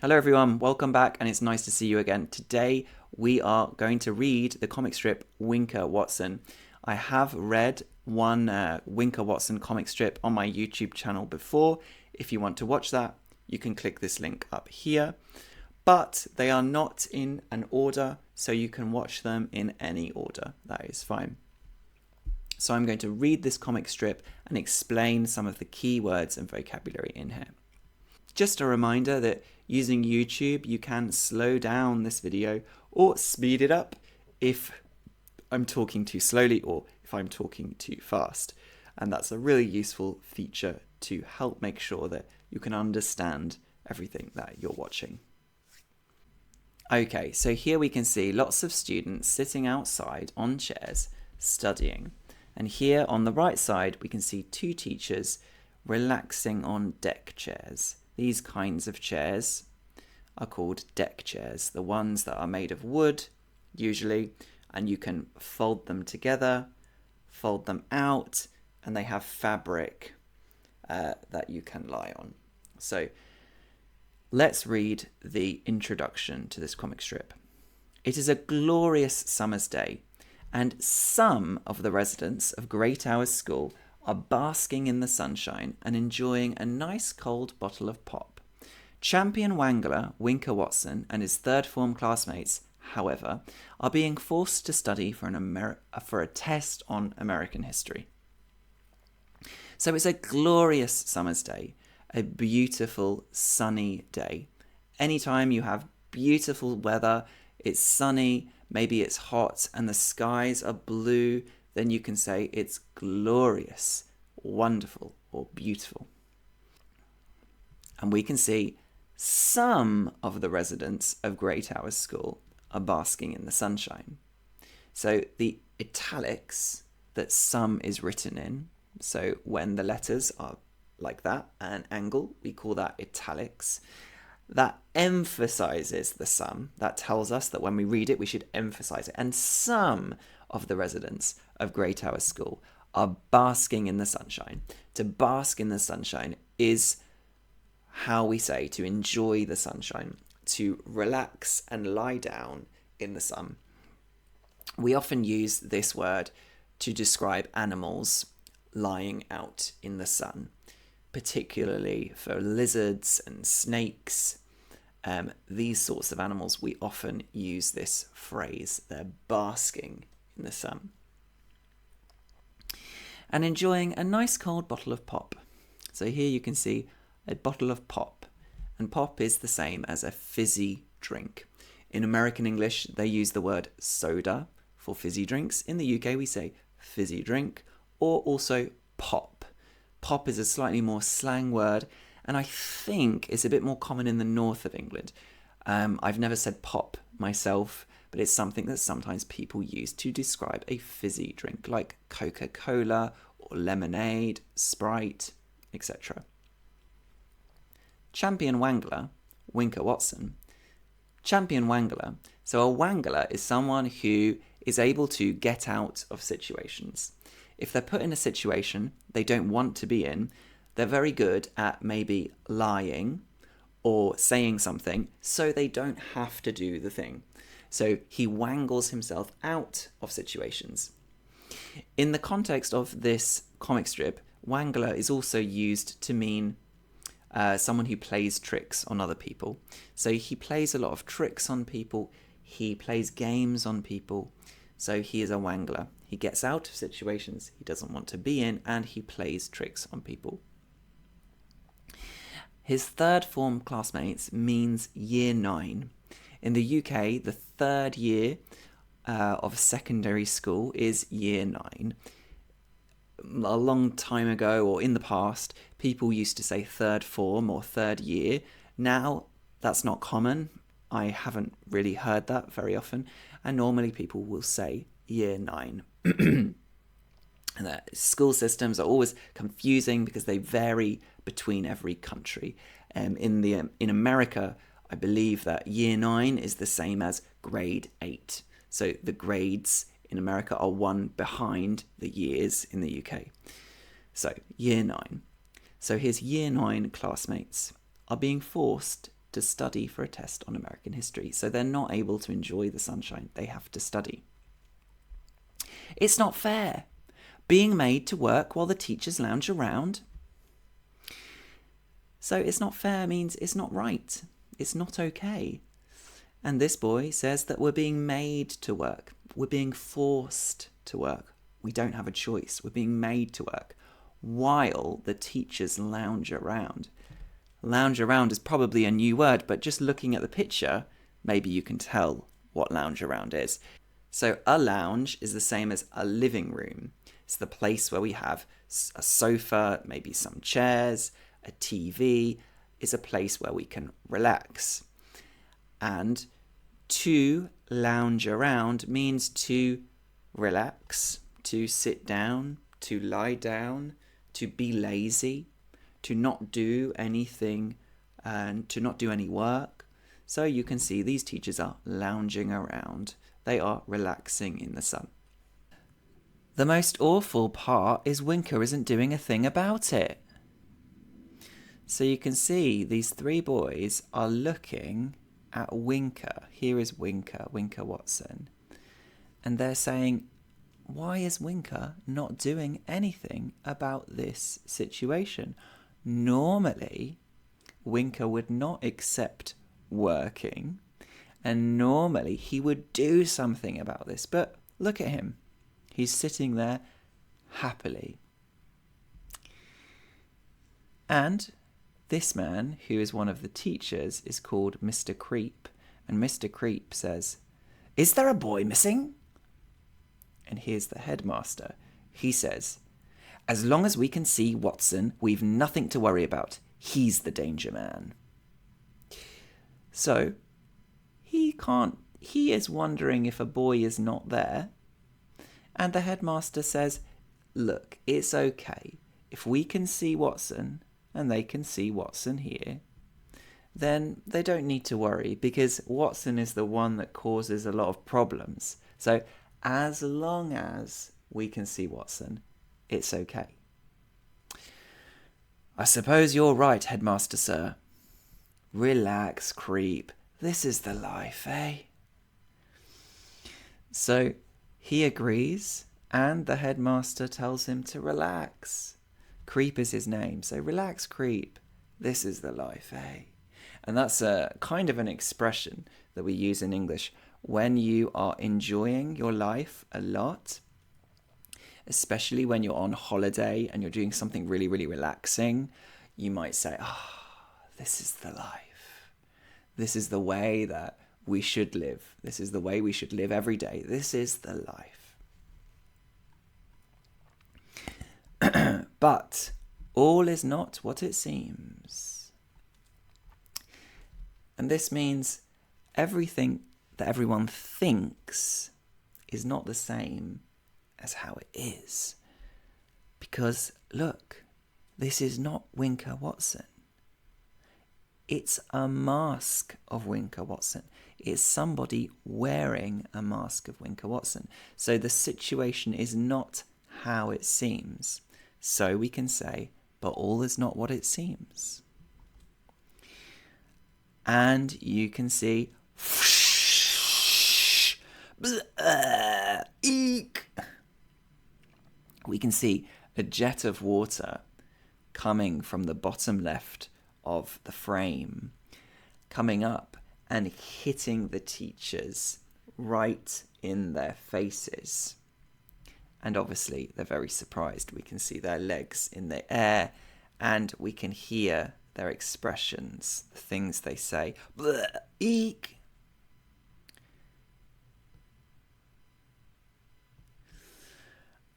Hello everyone, welcome back, and it's nice to see you again. Today we are going to read the comic strip Winker Watson. I have read one Winker Watson comic strip on my YouTube channel before. If you want to watch that, you can click this link up here. But they are not in an order, so you can watch them in any order. That is fine. So I'm going to read this comic strip and explain some of the key words and vocabulary in here. Just a reminder that using YouTube, you can slow down this video or speed it up if I'm talking too slowly or if I'm talking too fast. And that's a really useful feature to help make sure that you can understand everything that you're watching. Okay, so here we can see lots of students sitting outside on chairs studying. And here on the right side, we can see two teachers relaxing on deck chairs. These kinds of chairs are called deck chairs, the ones that are made of wood, usually, and you can fold them together, fold them out, and they have fabric that you can lie on. So let's read the introduction to this comic strip. It is a glorious summer's day, and some of the residents of Great Hours School are basking in the sunshine and enjoying a nice cold bottle of pop. Champion Wangler, Winker Watson, and his third form classmates, however, are being forced to study for a test on American history. So it's a glorious summer's day, a beautiful sunny day. Anytime you have beautiful weather, it's sunny, maybe it's hot, and the skies are blue, then you can say it's glorious, wonderful, or beautiful. And we can see some of the residents of Great Hours School are basking in the sunshine. So the italics that some is written in, so when the letters are like that, at an angle, we call that italics. That emphasizes the some. That tells us that when we read it, we should emphasize it. And some of the residents of Great Hours School are basking in the sunshine. To bask in the sunshine is how we say to enjoy the sunshine, to relax and lie down in the sun. We often use this word to describe animals lying out in the sun, particularly for lizards and snakes. These sorts of animals, we often use this phrase. They're basking in the sun and enjoying a nice cold bottle of pop. So here you can see a bottle of pop, and pop is the same as a fizzy drink. In American English, they use the word soda for fizzy drinks. In the UK, we say fizzy drink, or also pop. Pop is a slightly more slang word, and I think it's a bit more common in the north of England. I've never said pop myself, but it's something that sometimes people use to describe a fizzy drink, like Coca-Cola or lemonade, Sprite, etc. Champion Wangler, Winker Watson. Champion Wangler. So a wangler is someone who is able to get out of situations. If they're put in a situation they don't want to be in, they're very good at maybe lying or saying something so they don't have to do the thing. So he wangles himself out of situations. In the context of this comic strip, wangler is also used to mean someone who plays tricks on other people. So he plays a lot of tricks on people, he plays games on people, so he is a wangler. He gets out of situations he doesn't want to be in, and he plays tricks on people. His third form classmates means year 9. In the UK, the third year of secondary school is year 9. A long time ago, or in the past, people used to say third form or third year. Now, that's not common. I haven't really heard that very often. And normally people will say year 9. And the school systems are always confusing because they vary between every country. In America, I believe that year 9 is the same as grade 8. So the grades in America are one behind the years in the UK. So year 9. So his year 9 classmates are being forced to study for a test on American history. So they're not able to enjoy the sunshine. They have to study. It's not fair. Being made to work while the teachers lounge around. So it's not fair means it's not right. It's not okay. And this boy says that we're being made to work. We're being forced to work. We don't have a choice. We're being made to work while the teachers lounge around. Lounge around is probably a new word, but just looking at the picture, maybe you can tell what lounge around is. So a lounge is the same as a living room. It's the place where we have a sofa, maybe some chairs, a TV. It's a place where we can relax. And to lounge around means to relax, to sit down, to lie down, to be lazy, to not do anything and to not do any work. So you can see these teachers are lounging around. They are relaxing in the sun. The most awful part is Winker isn't doing a thing about it. So you can see these three boys are looking at Winker. Here is Winker Watson. And they're saying, why is Winker not doing anything about this situation? Normally, Winker would not accept working, and normally he would do something about this. But look at him. He's sitting there happily. And this man, who is one of the teachers, is called Mr. Creep. And Mr. Creep says, "Is there a boy missing?" And here's the headmaster. He says, "As long as we can see Watson, we've nothing to worry about. He's the danger man." So he is wondering if a boy is not there. And the headmaster says, "Look, it's okay. If we can see Watson and they can see Watson here, then they don't need to worry because Watson is the one that causes a lot of problems. So as long as we can see Watson, it's okay." "I suppose you're right, headmaster, sir." "Relax, Creep. This is the life, eh?" So he agrees, and the headmaster tells him to relax. Creep is his name, so relax, Creep. This is the life, eh? And that's a kind of an expression that we use in English when you are enjoying your life a lot, especially when you're on holiday and you're doing something really, really relaxing. You might say, this is the life. This is the way that we should live. This is the way we should live every day. This is the life. But all is not what it seems. And this means everything that everyone thinks is not the same as how it is. Because look, this is not Winker Watson. It's a mask of Winker Watson. It's somebody wearing a mask of Winker Watson. So the situation is not how it seems. So we can say, but all is not what it seems. And you can see, eek. We can see a jet of water coming from the bottom left of the frame, coming up and hitting the teachers right in their faces. And obviously they're very surprised. We can see their legs in the air and we can hear their expressions, the things they say. Eek.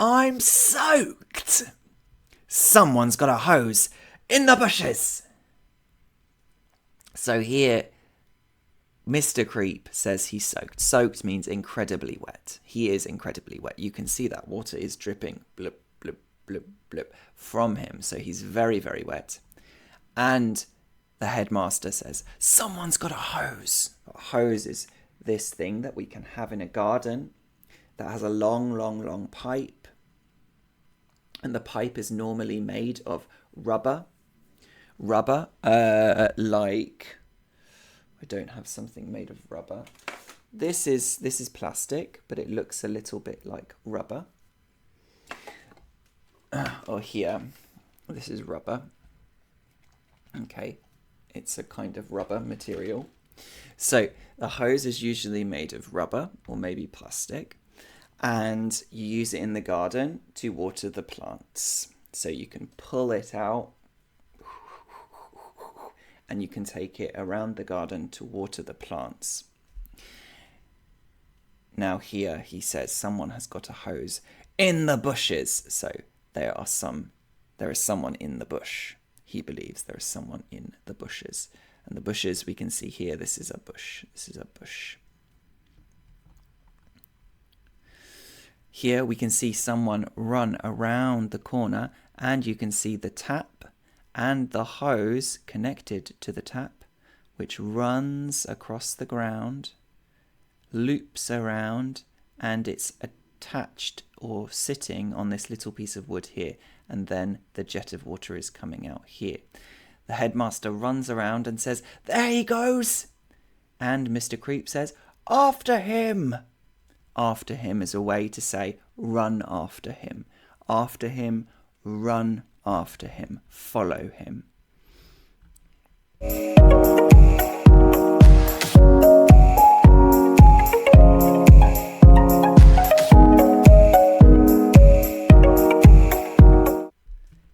"I'm soaked. Someone's got a hose in the bushes." So here, Mr. Creep says he's soaked. Soaked means incredibly wet. He is incredibly wet. You can see that water is dripping blip, blip, blip, blip from him. So he's very, very wet. And the headmaster says, "Someone's got a hose." A hose is this thing that we can have in a garden that has a long, long, long pipe. And the pipe is normally made of rubber. Rubber, like I don't have something made of rubber. This is plastic, but it looks a little bit like rubber. Or here, this is rubber. Okay, it's a kind of rubber material. So the hose is usually made of rubber or maybe plastic, and you use it in the garden to water the plants. So you can pull it out and you can take it around the garden to water the plants. Now here he says someone has got a hose in the bushes. So there is someone in the bush. He believes there is someone in the bushes. And the bushes we can see here, this is a bush. This is a bush. Here we can see someone run around the corner, and you can see the tap and the hose connected to the tap, which runs across the ground, loops around, and it's attached or sitting on this little piece of wood here, and then the jet of water is coming out here. The headmaster runs around and says, "There he goes!" And Mr. Creep says, "After him!" After him is a way to say run after him. After him, run after him, follow him.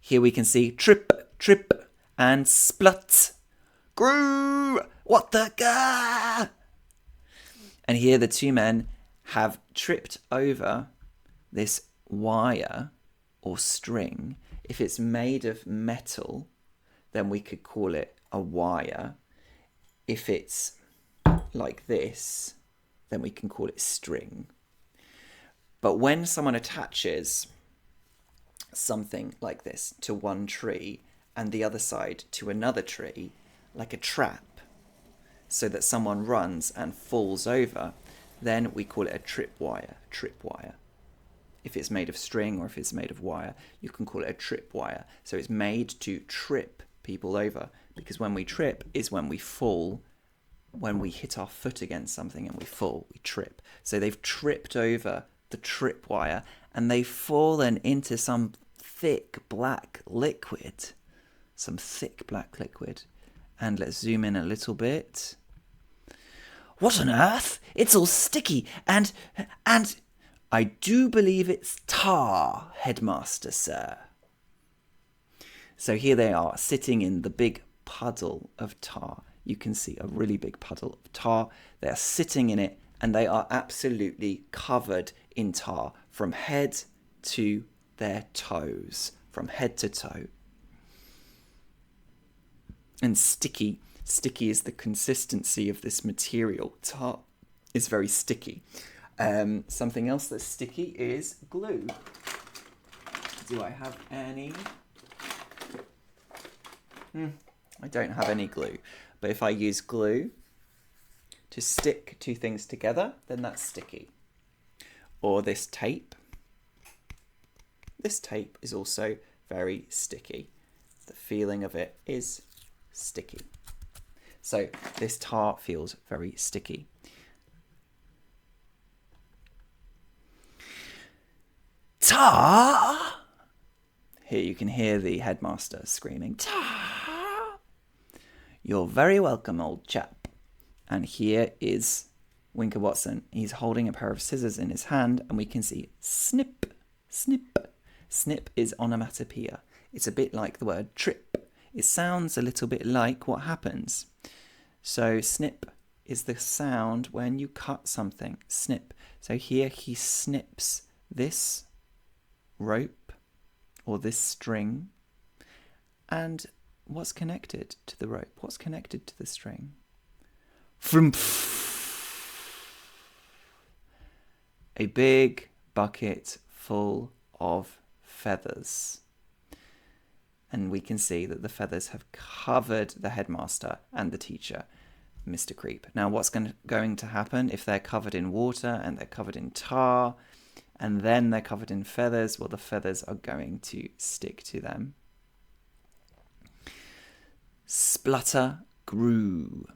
Here we can see trip, trip, and splut. Groo! What the gah? And here the two men have tripped over this wire or string. If it's made of metal, then we could call it a wire. If it's like this, then we can call it string. But when someone attaches something like this to one tree and the other side to another tree, like a trap, so that someone runs and falls over, then we call it a tripwire. Tripwire. If it's made of string or if it's made of wire, you can call it a tripwire. So it's made to trip people over, because when we trip is when we fall. When we hit our foot against something and we fall, we trip. So they've tripped over the tripwire and they've fallen into some thick black liquid. Some thick black liquid. And let's zoom in a little bit. What on earth? It's all sticky and I do believe it's tar, headmaster, sir. So here they are, sitting in the big puddle of tar. You can see a really big puddle of tar. They are sitting in it and they are absolutely covered in tar from head to their toes, from head to toe. And sticky. Sticky is the consistency of this material. Tar is very sticky. Something else that's sticky is glue. Do I have any? I don't have any glue. But if I use glue to stick two things together, then that's sticky. Or this tape. This tape is also very sticky. The feeling of it is sticky. So this tar feels very sticky. Tar! Here you can hear the headmaster screaming, "Tar! You're very welcome, old chap." And here is Winker Watson. He's holding a pair of scissors in his hand and we can see snip, snip. Snip is onomatopoeia. It's a bit like the word trip. It sounds a little bit like what happens. So snip is the sound when you cut something. Snip. So here he snips this rope or this string. And what's connected to the rope? What's connected to the string? A big bucket full of feathers. And we can see that the feathers have covered the headmaster and the teacher, Mr. Creep. Now, what's going to happen if they're covered in water and they're covered in tar and then they're covered in feathers? Well, the feathers are going to stick to them. Splutter grew.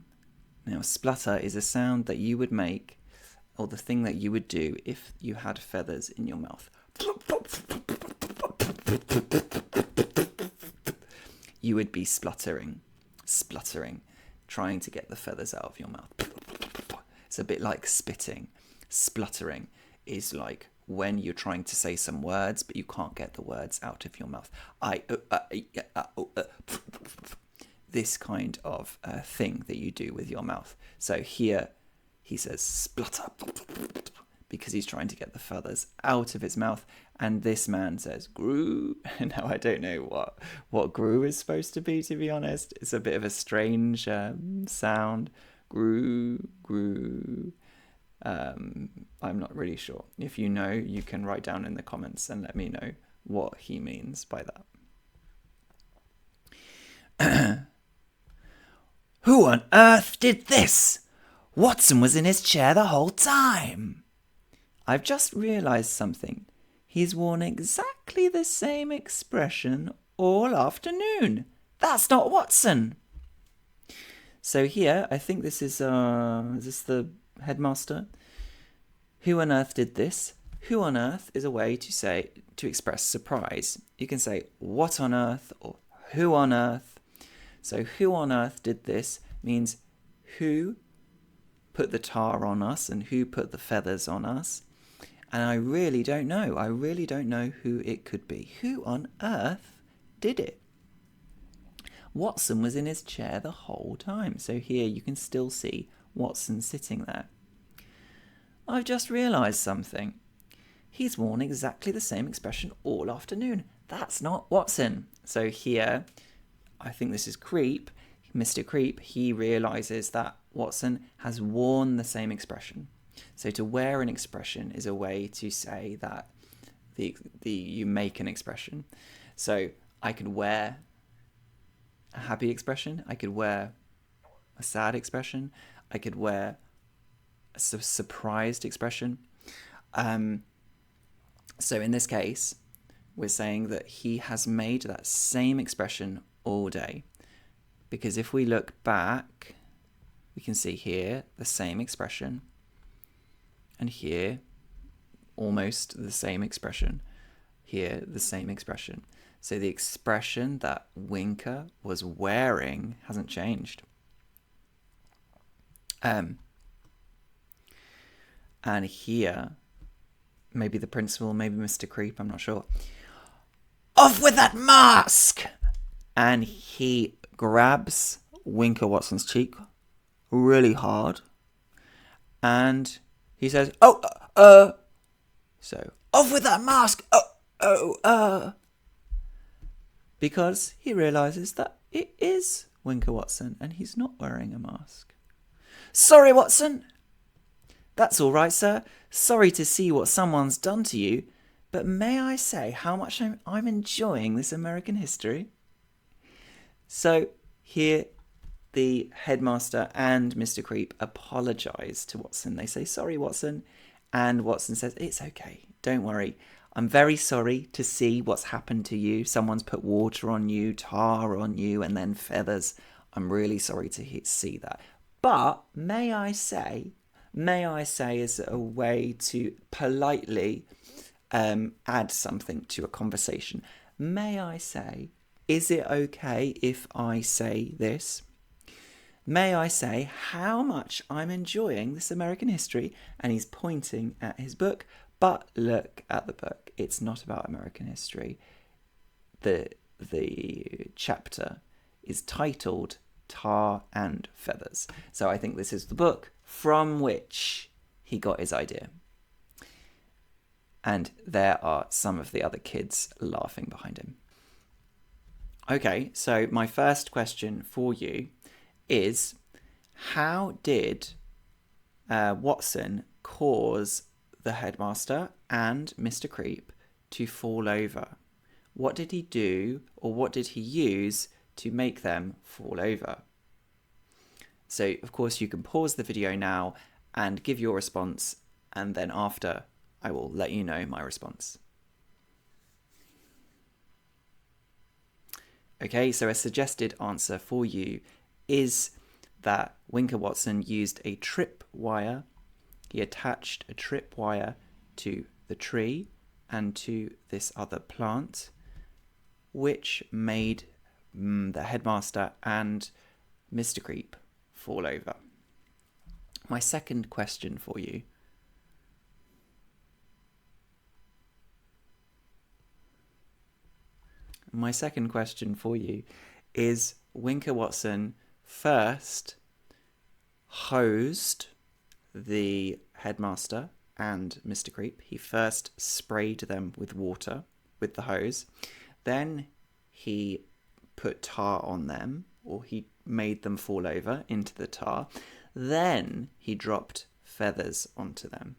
Now, splutter is a sound that you would make, or the thing that you would do if you had feathers in your mouth. You would be spluttering, trying to get the feathers out of your mouth. It's a bit like spitting. Spluttering is like when you're trying to say some words, but you can't get the words out of your mouth. This kind of thing that you do with your mouth. So here he says splutter because he's trying to get the feathers out of his mouth. And this man says groo. Now, I don't know what groo is supposed to be honest. It's a bit of a strange sound. Groo, groo. I'm not really sure. If you know, you can write down in the comments and let me know what he means by that. Who on earth did this? Watson was in his chair the whole time. I've just realised something. He's worn exactly the same expression all afternoon. That's not Watson. So here, I think this is this the headmaster? Who on earth did this? Who on earth is a way to express surprise. You can say what on earth or who on earth. So who on earth did this means who put the tar on us and who put the feathers on us. And I really don't know. I really don't know who it could be. Who on earth did it? Watson was in his chair the whole time. So here you can still see Watson sitting there. I've just realised something. He's worn exactly the same expression all afternoon. That's not Watson. So here, I think this is Creep. Mr. Creep, he realises that Watson has worn the same expression. So to wear an expression is a way to say that you make an expression. So I could wear a happy expression. I could wear a sad expression. I could wear a surprised expression. So in this case, we're saying that he has made that same expression all day. Because if we look back, we can see here the same expression. And here, almost the same expression. Here, the same expression. So the expression that Winker was wearing hasn't changed. And here, maybe the principal, maybe Mr. Creep, I'm not sure. Off with that mask! And he grabs Winker Watson's cheek really hard. And he says, So, off with that mask! Because he realises that it is Winker Watson and he's not wearing a mask. Sorry, Watson! That's all right, sir. Sorry to see what someone's done to you, but may I say how much I'm enjoying this American history? So here the headmaster and Mr. Creep apologise to Watson. They say, sorry, Watson. And Watson says, it's okay. Don't worry. I'm very sorry to see what's happened to you. Someone's put water on you, tar on you, and then feathers. I'm really sorry to see that. But may I say as a way to politely add something to a conversation, may I say, is it okay if I say this? May I say how much I'm enjoying this American history? And he's pointing at his book, but look at the book. It's not about American history. The chapter is titled Tar and Feathers. So I think this is the book from which he got his idea. And there are some of the other kids laughing behind him. Okay, so my first question for you is, how did Watson cause the headmaster and Mr. Creep to fall over? What did he do, or what did he use to make them fall over? So, of course, you can pause the video now and give your response, and then after, I will let you know my response. Okay, so a suggested answer for you is that Winker Watson used a trip wire. He attached a trip wire to the tree and to this other plant, which made the headmaster and Mr. Creep fall over. My second question for you. My second question for you is Winker Watson first hosed the headmaster and Mr. Creep. He first sprayed them with water with the hose. Then he put tar on them, or he made them fall over into the tar. Then he dropped feathers onto them.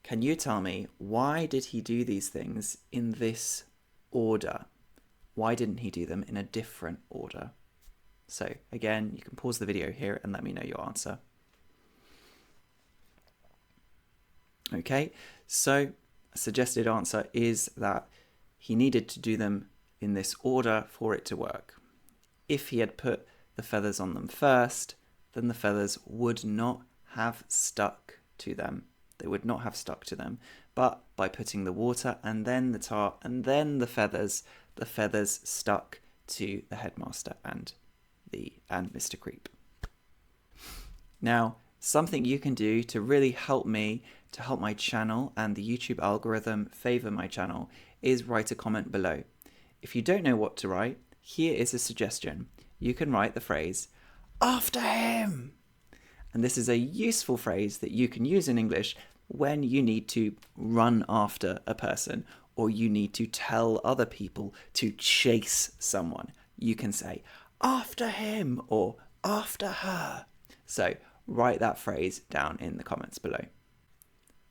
Can you tell me, why did he do these things in this order? Why didn't he do them in a different order? So again, you can pause the video here and let me know your answer. Okay, so a suggested answer is that he needed to do them in this order for it to work. If he had put the feathers on them first, then the feathers would not have stuck to them. They would not have stuck to them. But by putting the water and then the tar and then the feathers stuck to the headmaster and Mr. Creep. Now, something you can do to really help me, to help my channel and the YouTube algorithm favor my channel, is write a comment below. If you don't know what to write, here is a suggestion. You can write the phrase, "After him!" And this is a useful phrase that you can use in English when you need to run after a person or you need to tell other people to chase someone. You can say, "After him," or "After her." So write that phrase down in the comments below.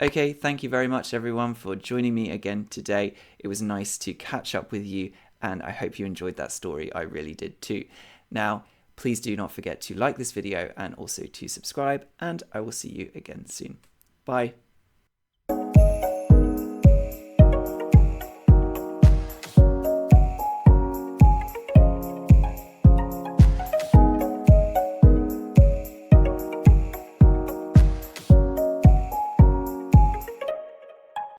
Okay, thank you very much everyone for joining me again today. It was nice to catch up with you and I hope you enjoyed that story. I really did too. Now, please do not forget to like this video and also to subscribe, and I will see you again soon. Bye.